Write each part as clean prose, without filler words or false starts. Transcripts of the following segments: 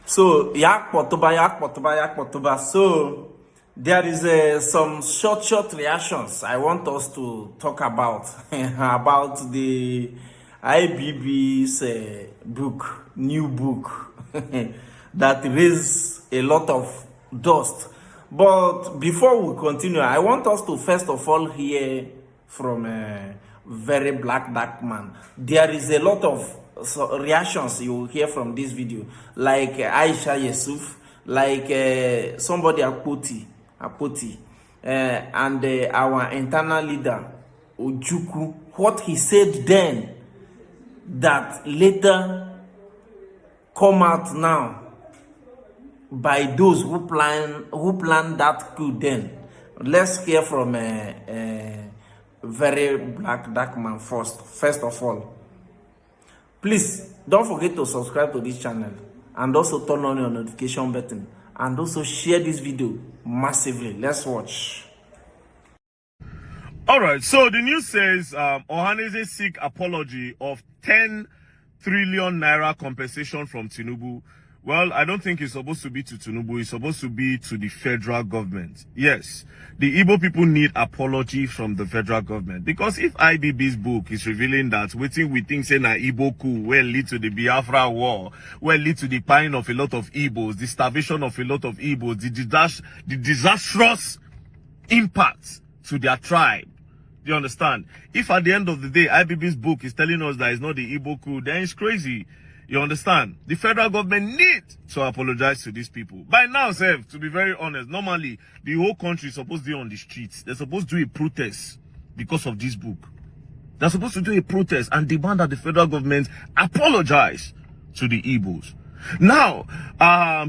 So, yak potoba. So, there is some short reactions I want us to talk about about the IBB's new book that raised a lot of dust. But before we continue, I want us to first of all hear from a very dark man. There is a lot of reactions you will hear from this video, like Aisha Yusuf, like somebody Apoti, and our internal leader Ojuku. What he said then that later come out now by those who planned that coup then. Let's hear from a very dark man first of all. Please don't forget to subscribe to this channel and also turn on your notification button and also share this video massively. Let's watch. All right, so the news says Ohaneze seek apology of 10 trillion naira compensation from Tinubu. Well, I don't think it's supposed to be to Tinubu. It's supposed to be to the federal government. Yes, the Igbo people need apology from the federal government. Because if IBB's book is revealing that waiting we think say na Igbo coup will lead to the Biafra war, will lead to the dying of a lot of Igbos, the starvation of a lot of Igbos, the disastrous impact to their tribe. Do you understand? If at the end of the day, IBB's book is telling us that it's not the Igbo coup, then it's crazy. You understand? The federal government needs to apologize to these people. By now, sir, to be very honest, normally, the whole country is supposed to be on the streets. They're supposed to do a protest because of this book. They're supposed to do a protest and demand that the federal government apologize to the Igbos. Now,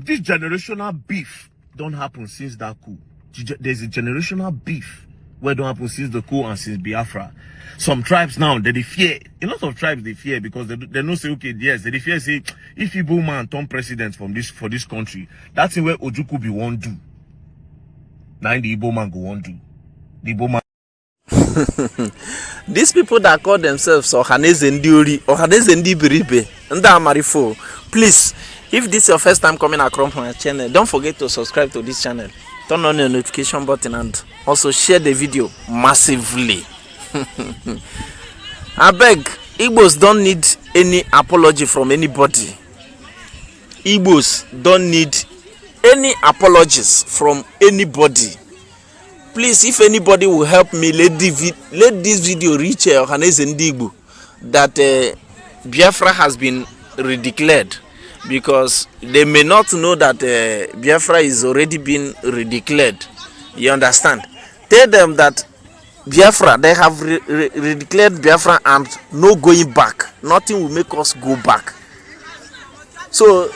this generational beef don't happen since that coup. There's a generational beef where don't happen since the coup and since Biafra. Some tribes now, they fear. A lot of tribes, they fear because they know say, okay, yes, they fear say, if Igbo man turn president for this country, that's where Ojuku be won't do. Now the Igbo man go won't do. The Igbo man. These people that call themselves Ohaneze Ndi, Ohaneze Ndi Biribe, Nda Amarifo, please, if this is your first time coming across my channel, don't forget to subscribe to this channel. Turn on your notification button and also share the video massively. I beg, Igbos don't need any apology from anybody. Igbos don't need any apologies from anybody. Please, if anybody will help me, let this video reach Ohaneze Ndi Igbo that Biafra has been redeclared, because they may not know that Biafra is already been redeclared. You understand? Tell them that Biafra, they have redeclared Biafra and no going back. Nothing will make us go back. So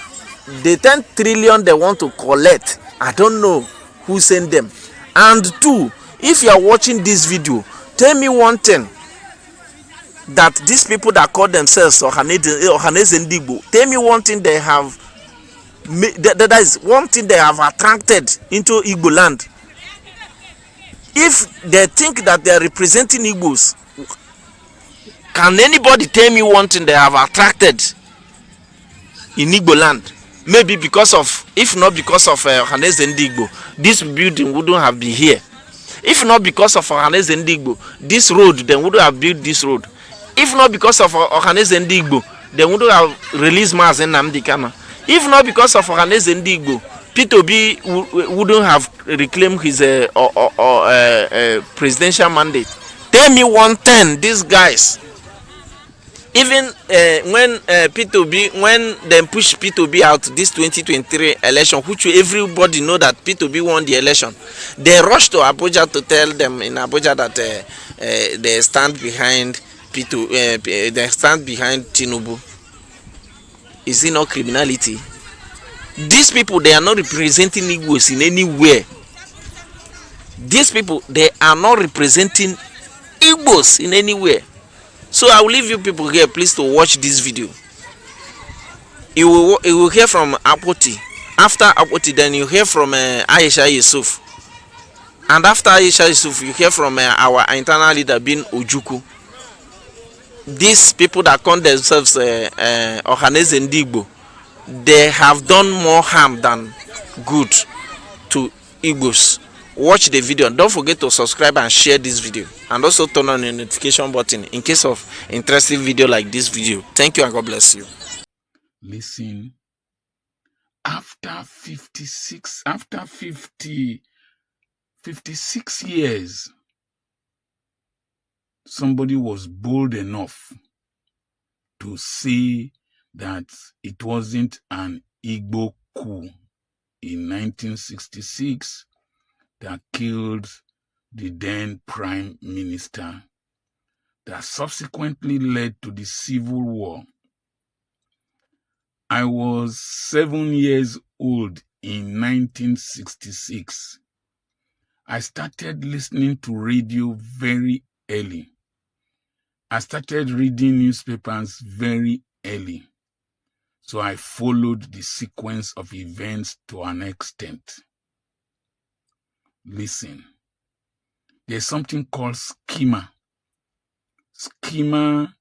the 10 trillion they want to collect, I don't know who sent them. And two, if you are watching this video, tell me one thing that these people that call themselves Ohaneze Ndi Igbo, tell me one thing they have, that is one thing they have attracted into Igbo land. If they think that they are representing Igbos, can anybody tell me one thing they have attracted in Igbo land? Maybe because of, if not because of Ohaneze Ndi Igbo, this building wouldn't have been here. If not because of Ohaneze Ndi Igbo, this road, they wouldn't have built this road. If not because of Ohaneze Ndi Igbo, they wouldn't have released Mazen Nnamdi Kanu. If not because of Ohaneze Ndi Igbo, P2B wouldn't have reclaimed his presidential mandate. Tell me one thing, these guys. Even when P2B, when they push P2B out this 2023 election, which everybody know that P2B won the election, they rushed to Abuja to tell them in Abuja that they stand behind they stand behind Tinubu. Is it not criminality? These people, they are not representing Igbos in anywhere. These people, they are not representing Igbos in anywhere. So I will leave you people here, please, to watch this video. You will hear from Apoti. After Apoti, then you hear from Aisha Yusuf. And after Aisha Yusuf, you hear from our internal leader, being Ojuku. These people that call themselves Ohaneze Ndi Igbo, they have done more harm than good to Igbos. Watch the video and don't forget to subscribe and share this video, and also turn on the notification button in case of interesting video like this video. Thank you and God bless you. Listen, after 56 years, somebody was bold enough to say that it wasn't an Igbo coup in 1966 that killed the then Prime Minister, that subsequently led to the Civil War. I was 7 years old in 1966. I started listening to radio very early. I started reading newspapers very early. So I followed the sequence of events to an extent. Listen, there's something called schema. Schema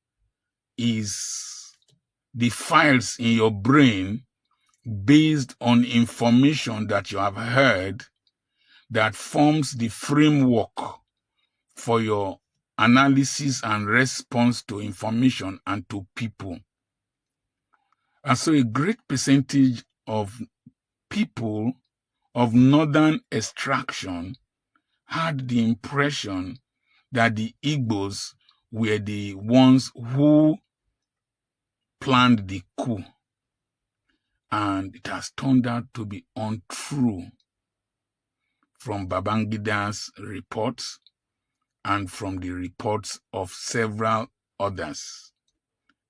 is the files in your brain based on information that you have heard that forms the framework for your analysis and response to information and to people. And so a great percentage of people of northern extraction had the impression that the Igbos were the ones who planned the coup. And it has turned out to be untrue from Babangida's reports and from the reports of several others,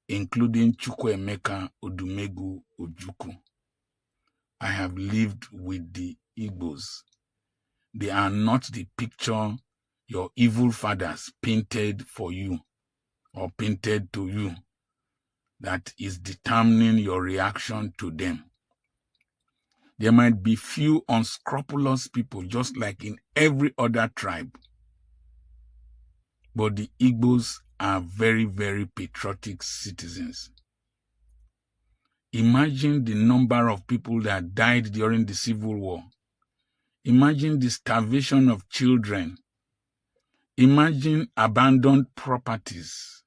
including Chukwuemeka Odumegu Ojukwu. I have lived with the Igbos. They are not the picture your evil fathers painted for you or painted to you that is determining your reaction to them. There might be few unscrupulous people just like in every other tribe, but the Igbos are very, very patriotic citizens. Imagine the number of people that died during the Civil War. Imagine the starvation of children. Imagine abandoned properties.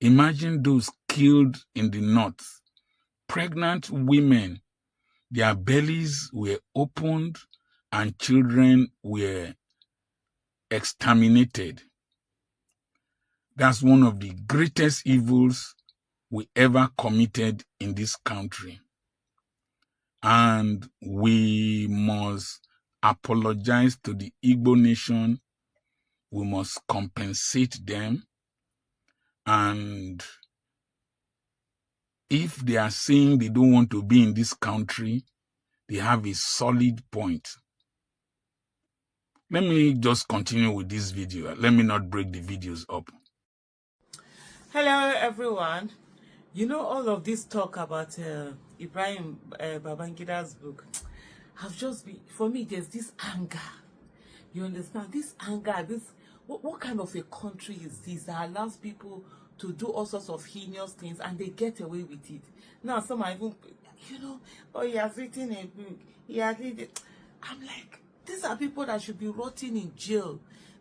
Imagine those killed in the north. Pregnant women, their bellies were opened and children were exterminated. That's one of the greatest evils we ever committed in this country. And we must apologize to the Igbo nation. We must compensate them. And if they are saying they don't want to be in this country, they have a solid point. Let me just continue with this video. Let me not break the videos up. Hello everyone. You know, all of this talk about Ibrahim Babangida's book, have just been, for me, there's this anger. You understand? This anger, this, what kind of a country is this that allows people to do all sorts of heinous things and they get away with it? Now, some are even, you know, oh, he has written a book. He has written. I'm like, these are people that should be rotting in jail.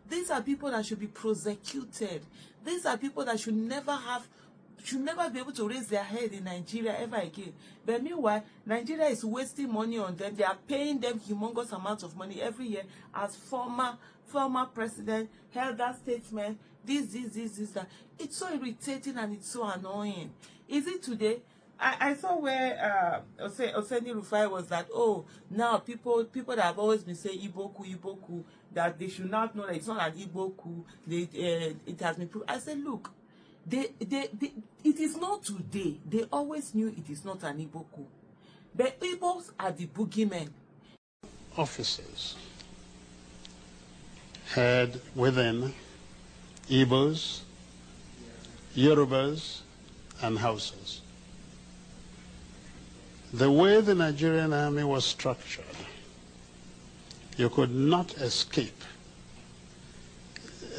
These are people that should be prosecuted. These are people that should never be able to raise their head in Nigeria ever again. But meanwhile, Nigeria is wasting money on them. They are paying them humongous amounts of money every year as former president held that statement. This, that. It's so irritating and it's so annoying. Is it today? I saw where Oseni Rufai was that, oh, now people that have always been saying Igbo, that they should not know that it's not an Igbo coup. It has been proved. I said, look, it is not today. They always knew it is not an Igbo coup. But Igbos are the boogeymen. Officers had within Igbos, Yorubas, and Hausas. The way the Nigerian army was structured, you could not escape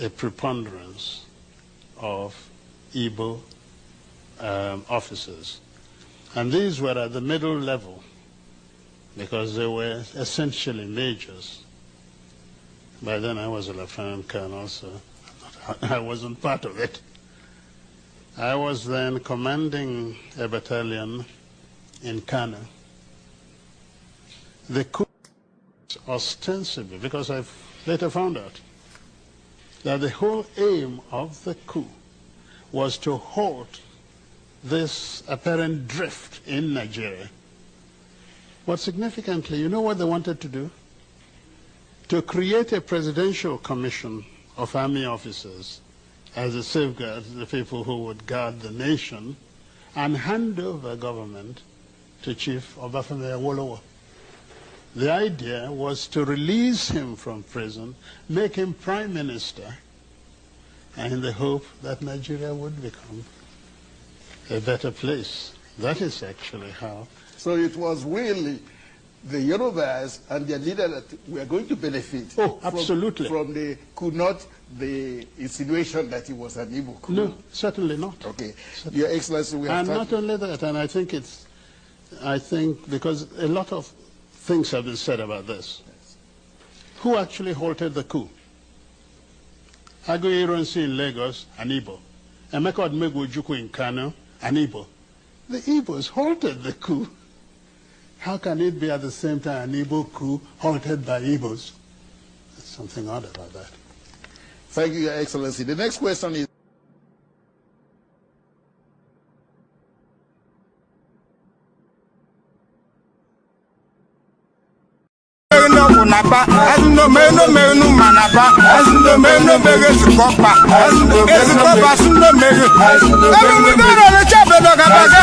a preponderance of Igbo officers. And these were at the middle level because they were essentially majors. By then I was a lieutenant colonel, so I wasn't part of it. I was then commanding a battalion in Kano. The coup, ostensibly, because I've later found out that the whole aim of the coup was to halt this apparent drift in Nigeria. But significantly, you know what they wanted to do? To create a presidential commission of army officers as a safeguard to the people who would guard the nation and hand over government to Chief Obafemi Awolowo. The idea was to release him from prison, make him prime minister, and in the hope that Nigeria would become a better place. That is actually how. So it was really the Yorubas and their leader that were going to benefit. Oh, absolutely. From the coup, not the insinuation that he was an Igbo coup. No, certainly not. Okay. Certainly. Your Excellency, we have And not only that, and I think because a lot of things have been said about this. Yes. Who actually halted the coup? Aguiyi Ironsi in Lagos, an Igbo. Emeka Odumegwu Ojukwu in Kano, an Igbo. The Igbos halted the coup. How can it be at the same time an Igbo coup halted by Igbos? There's something odd about that. Thank you, Your Excellency. The next question is, Manaba, as no menu manaba, as no menu beggars copa, as no menu. We go on the chapel of Gabaga,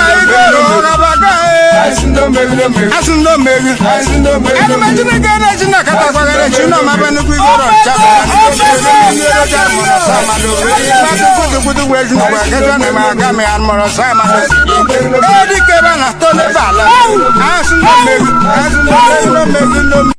as no menu, as no menu, as no menu. I imagine again as in a Catawara, you know, my when we go on chapel. With the way you were getting a gammy and Morosama. Eddie Cabana, Tony Bala, as no menu, as no menu.